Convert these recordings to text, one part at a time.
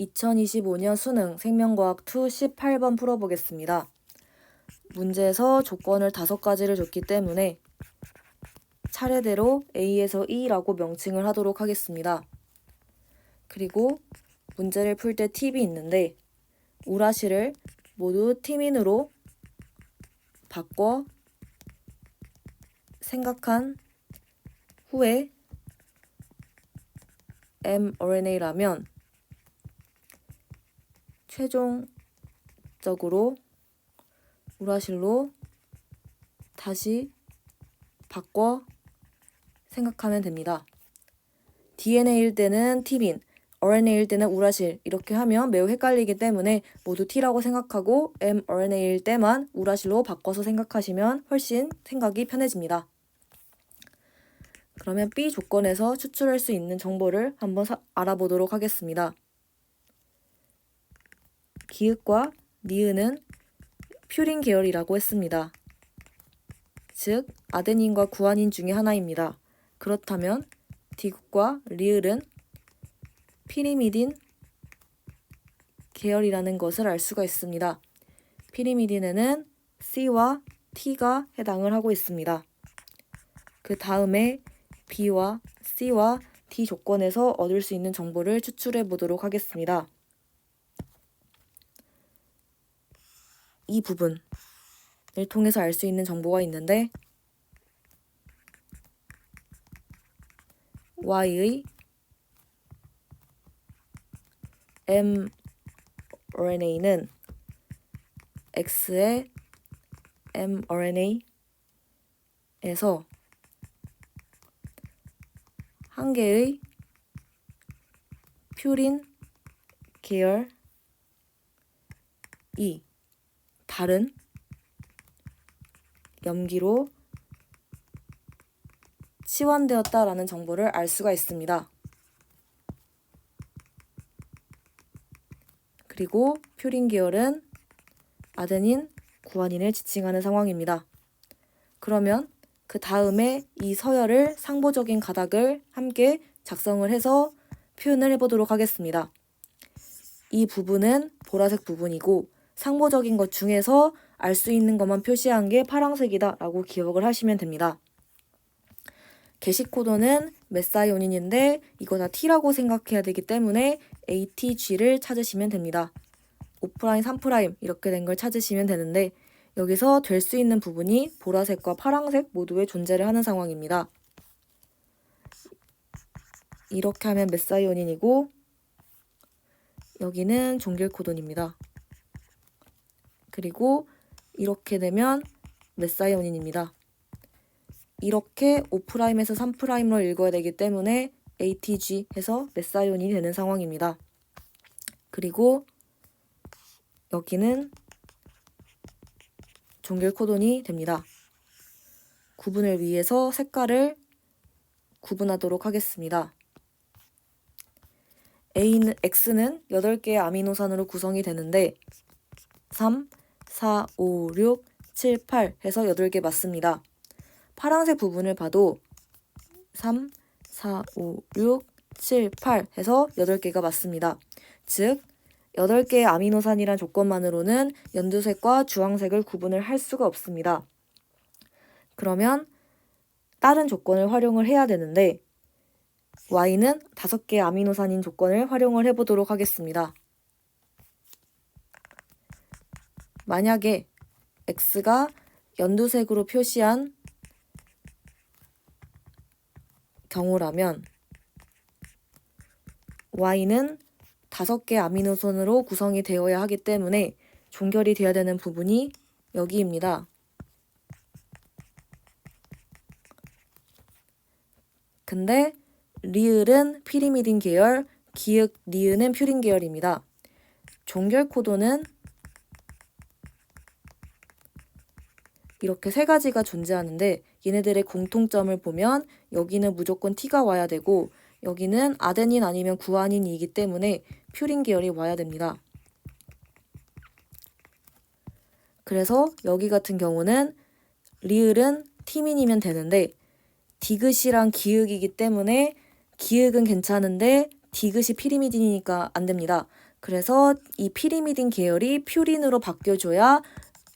2025년 수능 생명과학 2 18번 풀어보겠습니다. 문제에서 조건을 5가지를 줬기 때문에 차례대로 A에서 E라고 명칭을 하도록 하겠습니다. 그리고 문제를 풀 때 팁이 있는데 우라시를 모두 티민으로 바꿔 생각한 후에 mRNA라면 최종적으로 우라실로 다시 바꿔 생각하면 됩니다. DNA일 때는 티민, RNA일 때는 우라실 이렇게 하면 매우 헷갈리기 때문에 모두 T라고 생각하고 mRNA일 때만 우라실로 바꿔서 생각하시면 훨씬 생각이 편해집니다. 그러면 B 조건에서 추출할 수 있는 정보를 한번 알아보도록 하겠습니다. 기읍과 니은은 퓨린 계열이라고 했습니다. 즉 아데닌과 구아닌 중에 하나입니다. 그렇다면 디귿과 리을은 피리미딘 계열이라는 것을 알 수가 있습니다. 피리미딘에는 C와 T가 해당을 하고 있습니다. 그 다음에 B와 C와 D 조건에서 얻을 수 있는 정보를 추출해 보도록 하겠습니다. 이 부분을 통해서 알 수 있는 정보가 있는데 Y의 mRNA는 X의 mRNA에서 한 개의 퓨린 계열이 다른 염기로 치환되었다라는 정보를 알 수가 있습니다. 그리고 퓨린 계열은 아데닌, 구아닌을 지칭하는 상황입니다. 그러면 그 다음에 이 서열을 상보적인 가닥을 함께 작성을 해서 표현을 해보도록 하겠습니다. 이 부분은 보라색 부분이고 상보적인 것 중에서 알 수 있는 것만 표시한 게 파란색이다 라고 기억을 하시면 됩니다. 게시코드는 메사이오닌인데 이거 다 T라고 생각해야 되기 때문에 ATG를 찾으시면 됩니다. 5', 3' 이렇게 된 걸 찾으시면 되는데 여기서 될 수 있는 부분이 보라색과 파란색 모두에 존재를 하는 상황입니다. 이렇게 하면 메사이오닌이고 여기는 종길 코돈입니다. 그리고 이렇게 되면 메사이오닌입니다. 이렇게 5'에서 3'로 읽어야 되기 때문에 ATG 해서 메사이오닌이 되는 상황입니다. 그리고 여기는 종길 코돈이 됩니다. 구분을 위해서 색깔을 구분하도록 하겠습니다. X는 8개의 아미노산으로 구성이 되는데 3, 4, 5, 6, 7, 8 해서 8개 맞습니다. 파란색 부분을 봐도 3, 4, 5, 6, 7, 8 해서 8개가 맞습니다. 즉 8개의 아미노산이란 조건만으로는 연두색과 주황색을 구분을 할 수가 없습니다. 그러면 다른 조건을 활용을 해야 되는데 Y는 5개의 아미노산인 조건을 활용을 해보도록 하겠습니다. 만약에 X가 연두색으로 표시한 경우라면 Y는 5개 아미노산으로 구성이 되어야 하기 때문에 종결이 되어야 되는 부분이 여기입니다. 근데 리을은 피리미딘 계열, 기역 니은은 퓨린 계열입니다. 종결 코도는 이렇게 3가지가 존재하는데 얘네들의 공통점을 보면 여기는 무조건 T가 와야 되고 여기는 아데닌 아니면 구아닌이기 때문에 퓨린 계열이 와야 됩니다. 그래서 여기 같은 경우는 리을은 티민이면 되는데 디귿이랑 기역이기 때문에 기역은 괜찮은데 디귿이 피리미딘이니까 안 됩니다. 그래서 이 피리미딘 계열이 퓨린으로 바뀌어줘야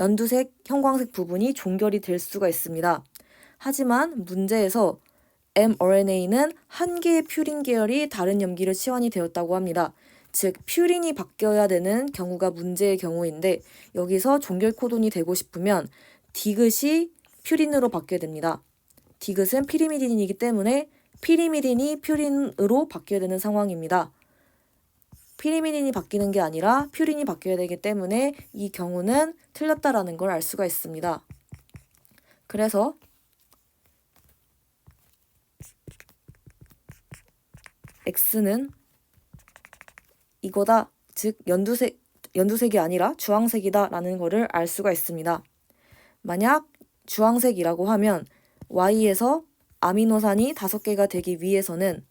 연두색, 형광색 부분이 종결이 될 수가 있습니다. 하지만 문제에서 mRNA는 한 개의 퓨린 계열이 다른 염기로 치환이 되었다고 합니다. 즉 퓨린이 바뀌어야 되는 경우가 문제의 경우인데 여기서 종결 코돈이 되고 싶으면 디귿이 퓨린으로 바뀌어야 됩니다. 디귿은 피리미딘이기 때문에 피리미딘이 퓨린으로 바뀌어야 되는 상황입니다. 피리미딘이 바뀌는 게 아니라 퓨린이 바뀌어야 되기 때문에 이 경우는 틀렸다라는 걸 알 수가 있습니다. 그래서 X는 이거다, 즉 연두색이 아니라 주황색이다 라는 거를 알 수가 있습니다. 만약 주황색이라고 하면 Y에서 아미노산이 5개가 되기 위해서는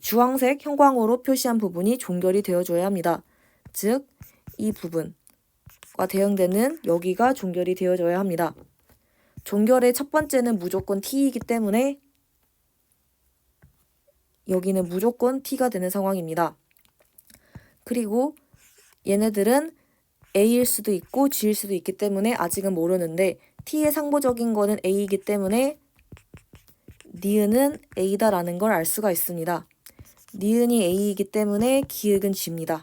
주황색 형광으로 표시한 부분이 종결이 되어줘야 합니다. 즉 이 부분과 대응되는 여기가 종결이 되어줘야 합니다. 종결의 첫 번째는 무조건 T이기 때문에 여기는 무조건 T가 되는 상황입니다. 그리고 얘네들은 A일 수도 있고 G일 수도 있기 때문에 아직은 모르는데 T의 상보적인 거는 A이기 때문에 니은은 A다라는 걸 알 수가 있습니다. 니은이 A이기 때문에 기역은 G입니다.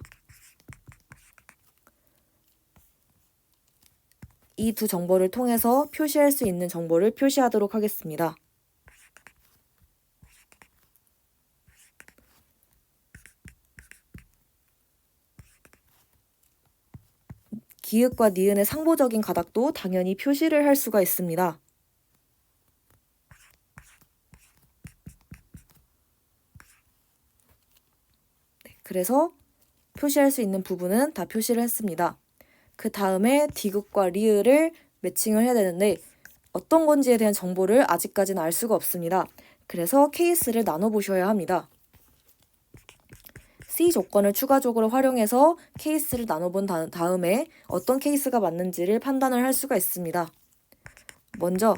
이 두 정보를 통해서 표시할 수 있는 정보를 표시하도록 하겠습니다. 기역과 니은의 상보적인 가닥도 당연히 표시를 할 수가 있습니다. 그래서 표시할 수 있는 부분은 다 표시를 했습니다. 그 다음에 디귿과 리을을 매칭을 해야 되는데 어떤 건지에 대한 정보를 아직까지는 알 수가 없습니다. 그래서 케이스를 나눠보셔야 합니다. C 조건을 추가적으로 활용해서 케이스를 나눠본 다음에 어떤 케이스가 맞는지를 판단을 할 수가 있습니다. 먼저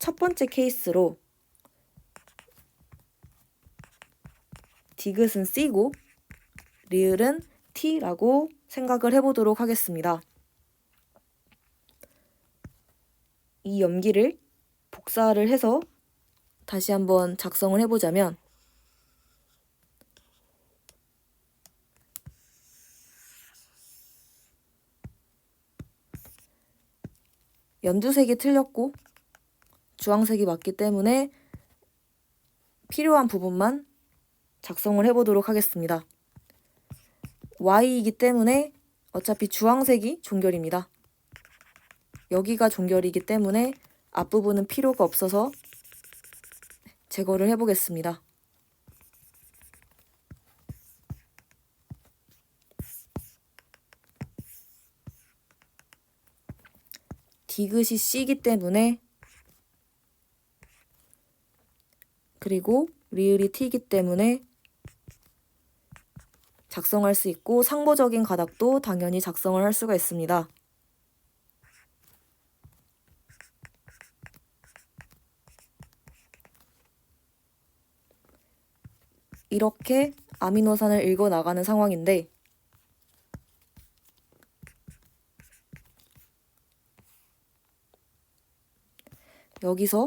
첫 번째 케이스로 디귿은 C고 리을은 T라고 생각을 해보도록 하겠습니다. 이 염기를 복사를 해서 다시 한번 작성을 해보자면 연두색이 틀렸고 주황색이 맞기 때문에 필요한 부분만 작성을 해보도록 하겠습니다. Y이기 때문에 어차피 주황색이 종결입니다. 여기가 종결이기 때문에 앞부분은 필요가 없어서 제거를 해보겠습니다. 디귿이 C이기 때문에 그리고 리을이 T이기 때문에 작성할 수 있고 상보적인 가닥도 당연히 작성을 할 수가 있습니다. 이렇게 아미노산을 읽어 나가는 상황인데 여기서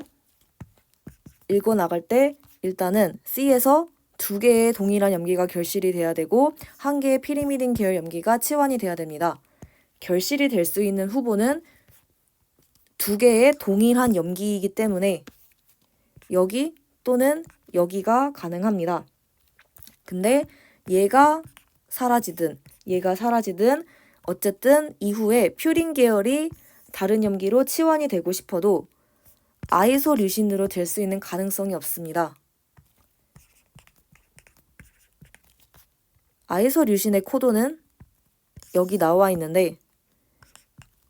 읽어 나갈 때 일단은 C에서 2개의 동일한 염기가 결실이 돼야 되고 1개의 피리미딘 계열 염기가 치환이 돼야 됩니다. 결실이 될 수 있는 후보는 2개의 동일한 염기이기 때문에 여기 또는 여기가 가능합니다. 근데 얘가 사라지든 어쨌든 이후에 퓨린 계열이 다른 염기로 치환이 되고 싶어도 아이소류신으로 될 수 있는 가능성이 없습니다. 아이소류신의 코도는 여기 나와 있는데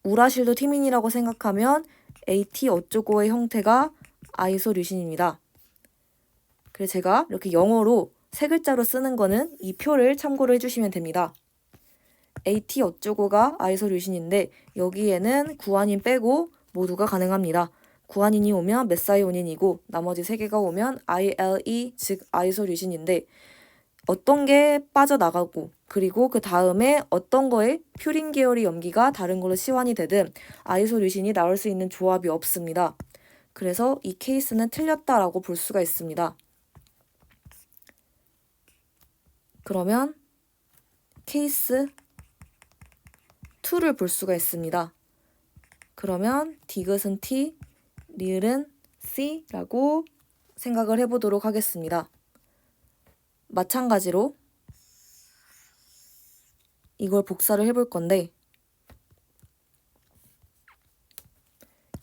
우라실도 티민이라고 생각하면 AT 어쩌고의 형태가 아이소류신입니다. 그래서 제가 이렇게 영어로 3글자로 쓰는 거는 이 표를 참고로 해주시면 됩니다. AT 어쩌고가 아이소류신인데 여기에는 구아닌 빼고 모두가 가능합니다. 구아닌이 오면 메사이오닌이고 나머지 3개가 오면 ILE 즉 아이소류신인데 어떤 게 빠져나가고 그리고 그 다음에 어떤 거에 퓨린 계열의 염기가 다른 걸로 치환이 되든 아이소류신이 나올 수 있는 조합이 없습니다. 그래서 이 케이스는 틀렸다라고 볼 수가 있습니다. 그러면 케이스 2를 볼 수가 있습니다. 그러면 디귿은 T, 리을은 C라고 생각을 해보도록 하겠습니다. 마찬가지로 이걸 복사를 해볼 건데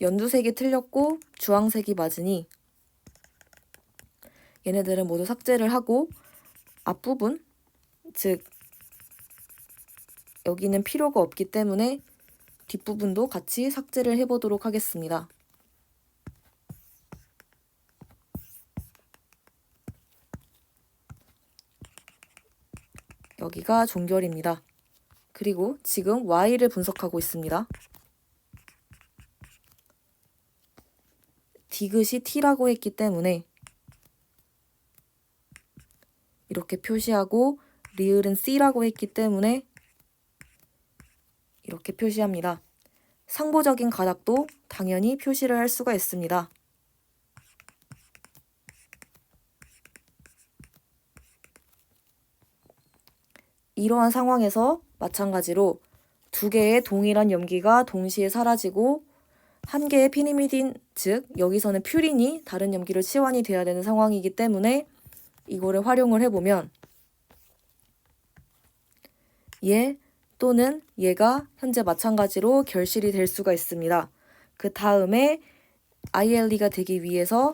연두색이 틀렸고 주황색이 맞으니 얘네들은 모두 삭제를 하고 앞부분, 즉 여기는 필요가 없기 때문에 뒷부분도 같이 삭제를 해보도록 하겠습니다. 여기가 종결입니다. 그리고 지금 Y를 분석하고 있습니다. 디귿이 T라고 했기 때문에 이렇게 표시하고 리을은 C라고 했기 때문에 이렇게 표시합니다. 상보적인 가닥도 당연히 표시를 할 수가 있습니다. 이러한 상황에서 마찬가지로 두 개의 동일한 염기가 동시에 사라지고 한 개의 피리미딘, 즉 여기서는 퓨린이 다른 염기로 치환이 돼야 되는 상황이기 때문에 이거를 활용을 해보면 얘 또는 얘가 현재 마찬가지로 결실이 될 수가 있습니다. 그 다음에 ILE가 되기 위해서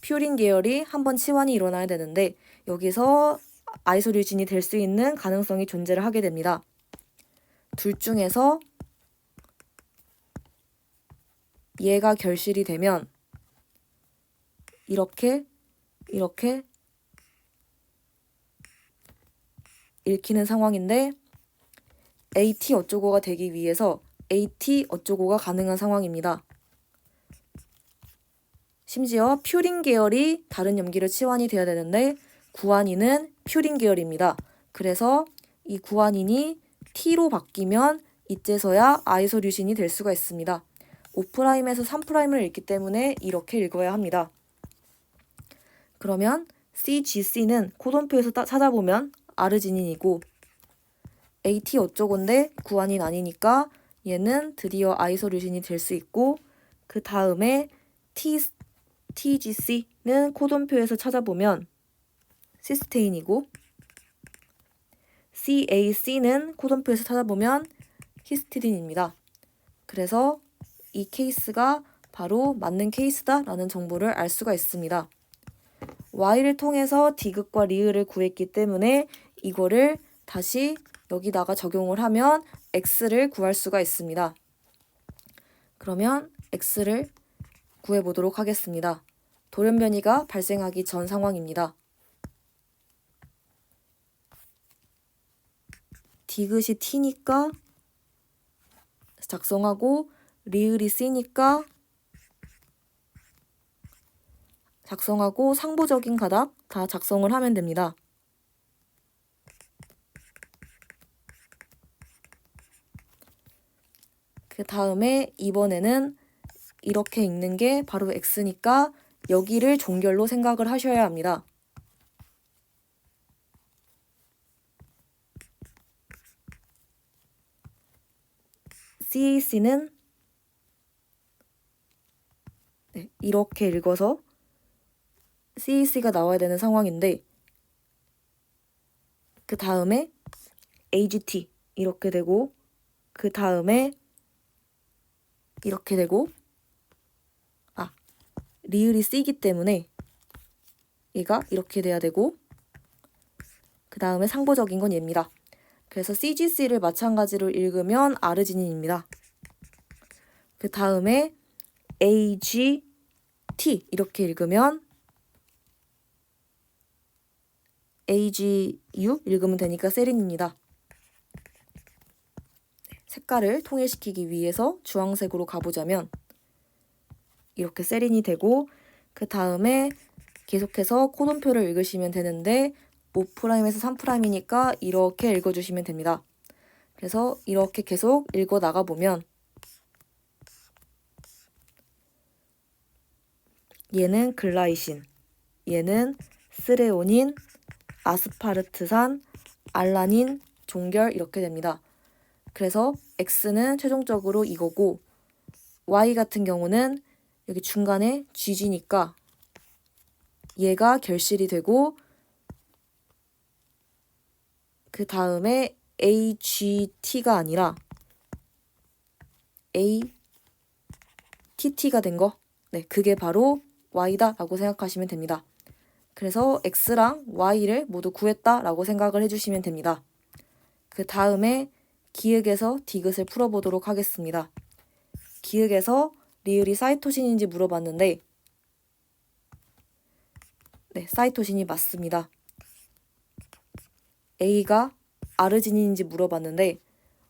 퓨린 계열이 한번 치환이 일어나야 되는데 여기서 아이소류진이 될 수 있는 가능성이 존재를 하게 됩니다. 둘 중에서 얘가 결실이 되면 이렇게 읽히는 상황인데 AT 어쩌고가 되기 위해서 AT 어쩌고가 가능한 상황입니다. 심지어 퓨린 계열이 다른 염기로 치환이 되어야 되는데 구아닌은 퓨린 계열입니다. 그래서 이 구아닌이 T로 바뀌면 이제서야 아이소류신이 될 수가 있습니다. 5'에서 3'을 읽기 때문에 이렇게 읽어야 합니다. 그러면 CGC는 코돈표에서 찾아보면 아르지닌이고 AT 어쩌고인데 구아닌 아니니까 얘는 드디어 아이소류신이 될 수 있고 그 다음에 TGC는 코돈표에서 찾아보면 시스테인이고 CAC는 코돈표에서 찾아보면 히스티딘입니다. 그래서 이 케이스가 바로 맞는 케이스다라는 정보를 알 수가 있습니다. Y를 통해서 디귿과 리을을 구했기 때문에 이거를 다시 여기다가 적용을 하면 X를 구할 수가 있습니다. 그러면 X를 구해보도록 하겠습니다. 돌연변이가 발생하기 전 상황입니다. 디귿이 T니까 작성하고 리을이 C니까 작성하고 상보적인 가닥 다 작성을 하면 됩니다. 그 다음에 이번에는 이렇게 읽는 게 바로 X니까 여기를 종결로 생각을 하셔야 합니다. CAC는 이렇게 읽어서 CAC가 나와야 되는 상황인데 그 다음에 AGT 이렇게 되고 그 다음에 이렇게 되고 리을이 C이기 때문에 얘가 이렇게 돼야 되고 그 다음에 상보적인 건 얘입니다. 그래서 CGC를 마찬가지로 읽으면 아르지닌입니다. 그 다음에 AGT 이렇게 읽으면 AGU 읽으면 되니까 세린입니다. 색깔을 통일시키기 위해서 주황색으로 가보자면 이렇게 세린이 되고 그 다음에 계속해서 코돈표를 읽으시면 되는데 5'에서 3'이니까 이렇게 읽어주시면 됩니다. 그래서 이렇게 계속 읽어 나가보면 얘는 글라이신, 얘는 스레오닌, 아스파르트산, 알라닌, 종결 이렇게 됩니다. 그래서 X는 최종적으로 이거고 Y 같은 경우는 여기 중간에 GG니까 얘가 결실이 되고 그 다음에 AGT가 아니라 ATT가 된 거, 네, 그게 바로 Y다 라고 생각하시면 됩니다. 그래서 X랑 Y를 모두 구했다 라고 생각을 해주시면 됩니다. 그 다음에 기역에서 디귿을 풀어보도록 하겠습니다. 기역에서 리을이 사이토신인지 물어봤는데 네, 사이토신이 맞습니다. A가 아르지닌인지 물어봤는데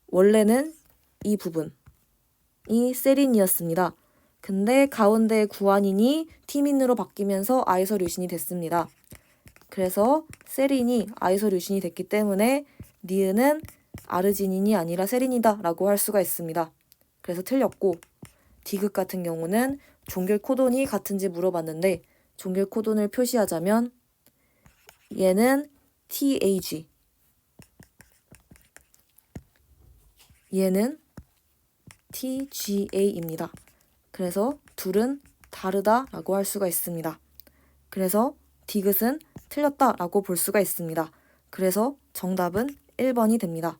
원래는 이 부분이 세린이었습니다. 근데 가운데 구아닌이 티민으로 바뀌면서 아이소류신이 됐습니다. 그래서 세린이 아이소류신이 됐기 때문에 니은은 아르지닌이 아니라 세린이다 라고 할 수가 있습니다. 그래서 틀렸고 디귿 같은 경우는 종결 코돈이 같은지 물어봤는데 종결 코돈을 표시하자면 얘는 TAG, 얘는 TGA입니다. 그래서 둘은 다르다라고 할 수가 있습니다. 그래서 디귿은 틀렸다라고 볼 수가 있습니다. 그래서 정답은 1번이 됩니다.